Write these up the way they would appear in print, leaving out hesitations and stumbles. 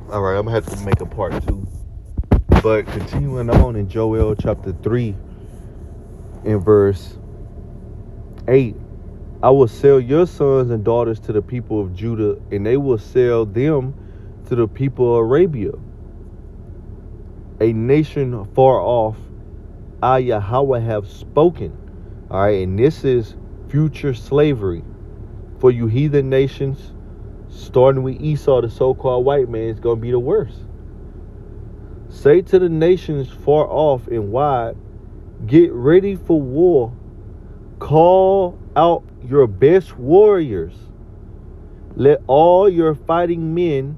All right, I'm gonna have to make a part two. But continuing on in Joel chapter 3 in verse 8, I will sell your sons and daughters to the people of Judah, and they will sell them to the people of Arabia, a nation far off. I, Yahweh, have spoken. All right, and this is future slavery for you heathen nations, starting with Esau, the so-called white man, is going to be the worst. Say to the nations far off and wide, get ready for war. Call out your best warriors. Let all your fighting men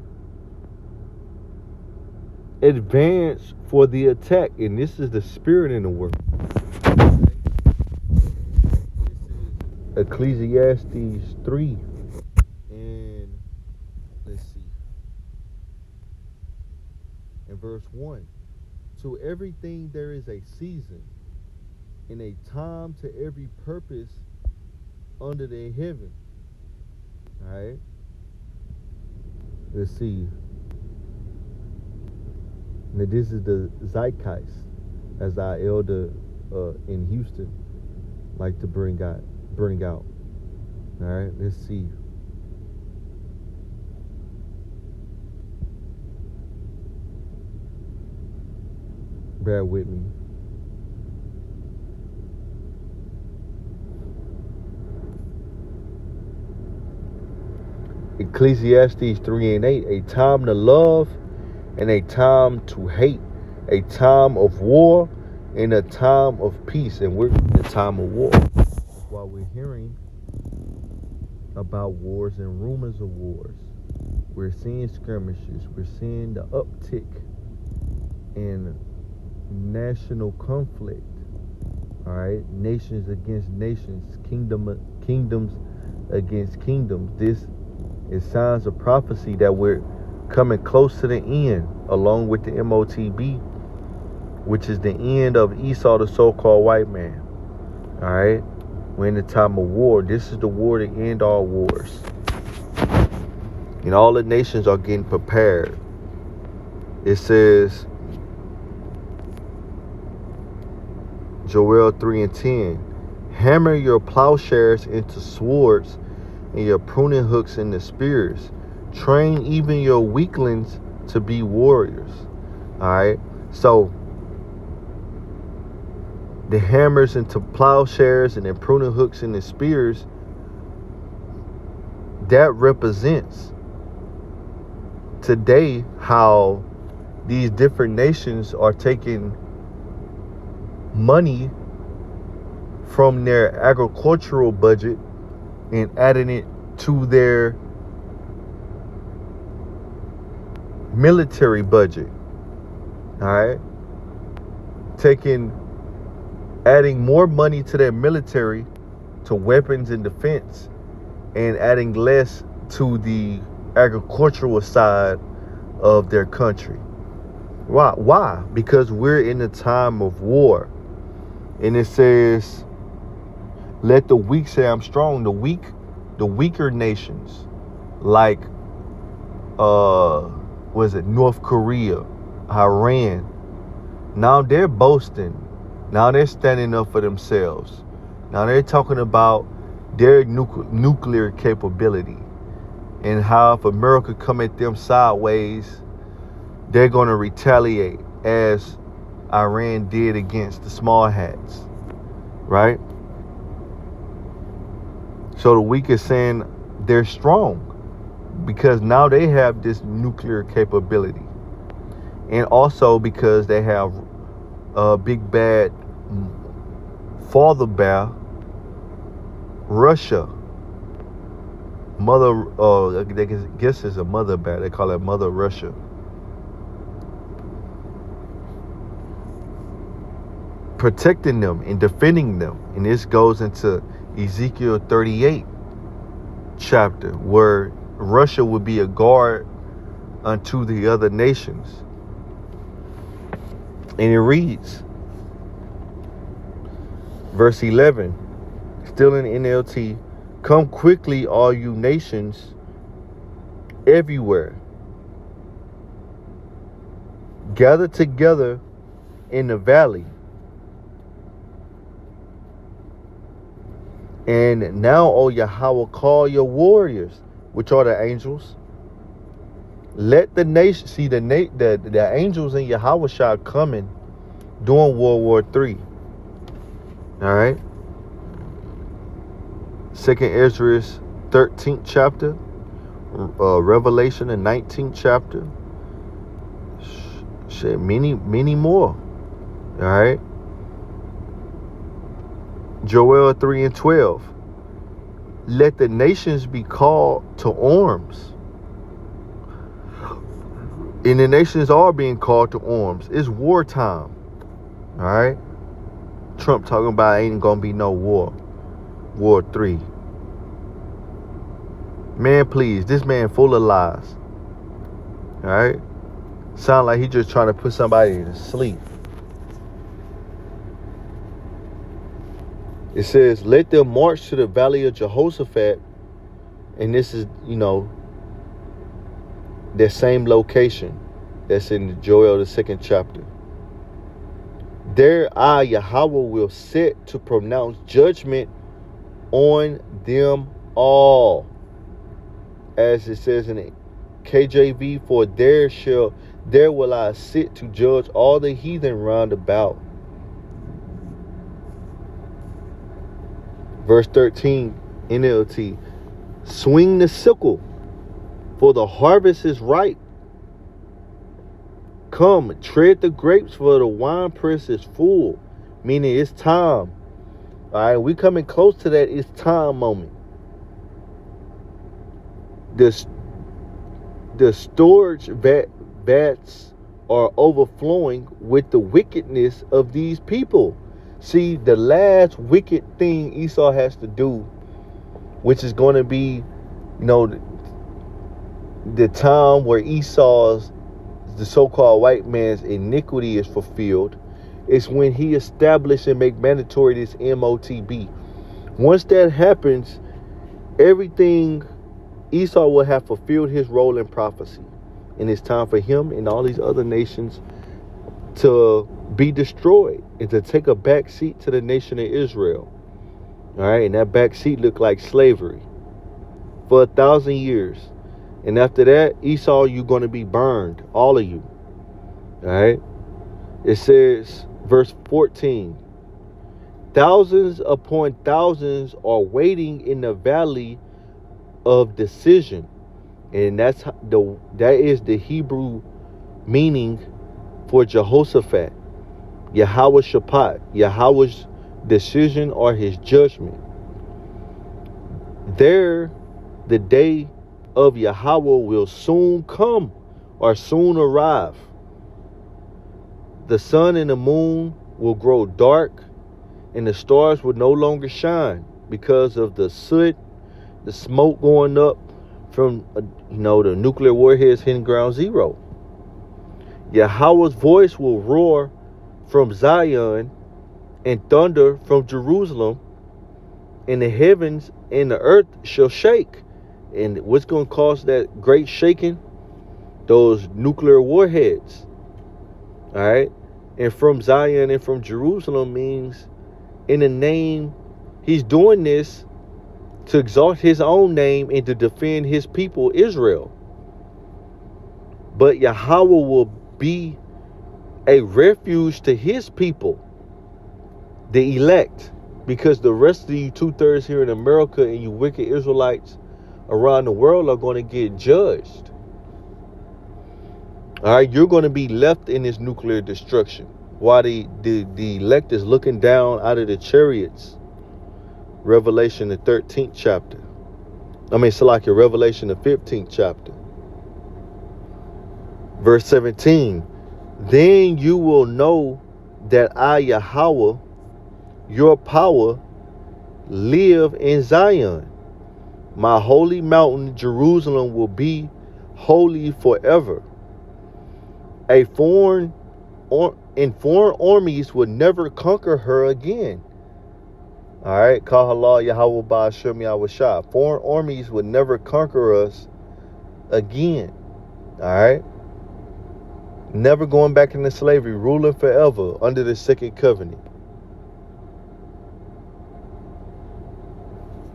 advance for the attack. And this is the spirit in the world. Ecclesiastes 3 and let's see, in verse 1. To everything there is a season, and a time to every purpose under the heaven. Alright? Let's see. Now this is the zeitgeist, as our elder in Houston like to bring out. Alright, let's see. Bear with me. Ecclesiastes 3 and 8, a time to love and a time to hate, a time of war and a time of peace. And we're in a time of war. While we're hearing about wars and rumors of wars, we're seeing skirmishes, we're seeing the uptick in national conflict. All right, nations against nations, kingdoms against kingdoms. This is signs of prophecy that we're coming close to the end, along with the MOTB, which is the end of Esau, the so-called white man. All right, we're in the time of war. This is the war to end all wars, and all the nations are getting prepared. It says, Joel 3 and 10, hammer your plowshares into swords and your pruning hooks into spears. Train even your weaklings to be warriors. All right. So the hammers into plowshares and the pruning hooks into spears, that represents today how these different nations are taking money from their agricultural budget and adding it to their military budget. All right, adding more money to their military, to weapons and defense, and adding less to the agricultural side of their country. Why? Because we're in a time of war. And it says, let the weak say I'm strong. The weaker nations, like North Korea, Iran, now they're boasting. Now they're standing up for themselves. Now they're talking about their nuclear capability, and how if America come at them sideways, they're going to retaliate, as Iran did against the small hats, right? So the weak is saying they're strong because now they have this nuclear capability, and also because they have a big bad father bear, Russia. I guess it's a mother bear. They call it Mother Russia. Protecting them and defending them. And this goes into Ezekiel 38 chapter, where Russia would be a guard unto the other nations. And it reads, verse 11, still in NLT, come quickly, all you nations everywhere. gather together in the valley. And now, O Yahweh, call your warriors, which are the angels. Let the nation see the angels in Yahweh shall coming during World War III. All right. 2nd Ezra 13th chapter, Revelation the 19th chapter. Shit, many more. All right. Joel 3:12. Let the nations be called to arms. And the nations are being called to arms. It's wartime. All right. Trump talking about ain't gonna be no war. War 3. Man, please, this man full of lies. All right. Sound like he just trying to put somebody to sleep. It says, let them march to the valley of Jehoshaphat. And this is, that same location that's in Joel the 2nd chapter. There I, Yahweh, will set to pronounce judgment on them all. As it says in the KJV, for there will I sit to judge all the heathen round about. Verse 13, NLT. Swing the sickle, for the harvest is ripe. Come, tread the grapes, for the winepress is full. Meaning it's time. All right, we coming close to that it's time moment. The storage vats are overflowing with the wickedness of these people. See, the last wicked thing Esau has to do, which is going to be, the time where Esau's, the so-called white man's iniquity is fulfilled, is when he established and make mandatory this MOTB. Once that happens, everything, Esau will have fulfilled his role in prophecy. And it's time for him and all these other nations to be destroyed and to take a back seat to the nation of Israel. All right, and that back seat looked like slavery for 1,000 years. And after that, Esau, you're going to be burned, all of you. All right. It says, verse 14, thousands upon thousands are waiting in the valley of decision. And that is the Hebrew meaning for Jehoshaphat. Yahweh Shabbat, Yahweh's decision or his judgment. There, the day of Yahweh will soon come or soon arrive. The sun and the moon will grow dark, and the stars will no longer shine because of the soot, the smoke going up from the nuclear warheads hitting ground zero. Yahweh's voice will roar from Zion and thunder from Jerusalem, and the heavens and the earth shall shake. And what's going to cause that great shaking? Those nuclear warheads. All right. And from Zion and from Jerusalem means in the name, he's doing this to exalt his own name and to defend his people, Israel. But Yahweh will be a refuge to his people, the elect, because the rest of you 2/3 here in America and you wicked Israelites around the world are going to get judged. All right, you're going to be left in this nuclear destruction while the elect is looking down out of the chariots. Revelation the 13th chapter. Revelation the 15th chapter. Verse 17. Then you will know that I, Yahweh, your power, live in Zion. My holy mountain, Jerusalem, will be holy forever. Foreign armies would never conquer her again. All right, Kahala Yahweh Ba'ashem Yahweh. Foreign armies would never conquer us again. All right. never going back into slavery, ruling forever under the second covenant.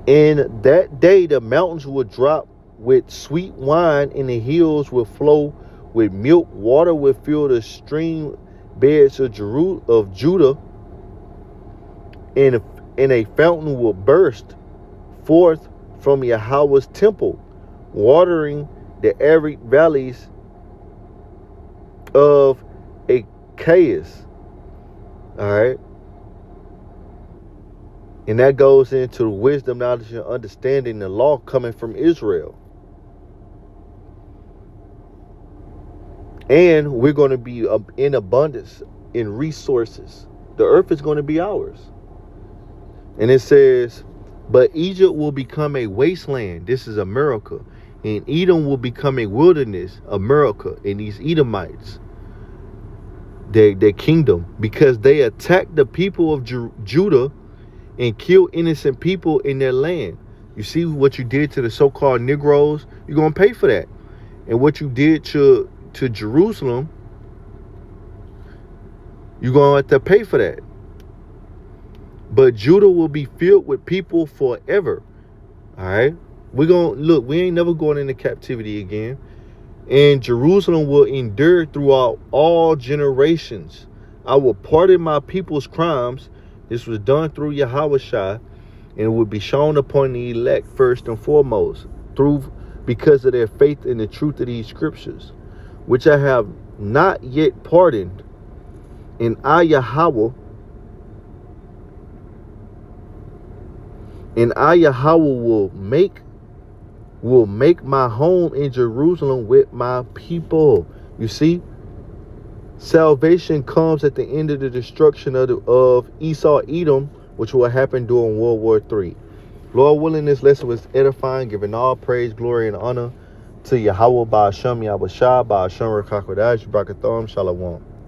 In that day, the mountains will drop with sweet wine, and the hills will flow with milk. Water will fill the stream beds of Judah, and a fountain will burst forth from Yahweh's temple, watering the arid valleys of Achaeus. All right. And that goes into wisdom, knowledge, and understanding, the law coming from Israel. And we're going to be in abundance in resources. The earth is going to be ours. And it says, but Egypt will become a wasteland. This is America. And Edom will become a wilderness, America. And these Edomites, their kingdom, because they attacked the people of Judah and killed innocent people in their land. You see what you did to the so-called Negroes? You're going to pay for that. And what you did to Jerusalem, you're going to have to pay for that. But Judah will be filled with people forever. All right? We're going to, look, we ain't never going into captivity again. And Jerusalem will endure throughout all generations. I will pardon my people's crimes. This was done through Yahushua, and it will be shown upon the elect first and foremost, because of their faith in the truth of these scriptures, which I have not yet pardoned. And I, Yahweh, will make my home in Jerusalem with my people. You see, salvation comes at the end of the destruction of Esau, Edom, which will happen during World War III. Lord willing, this lesson was edifying, giving all praise, glory, and honor to Yahweh, Ba'ashem, Yahweh Shah, Ba'ashem, Rakakodash, Brakatham, Shalom.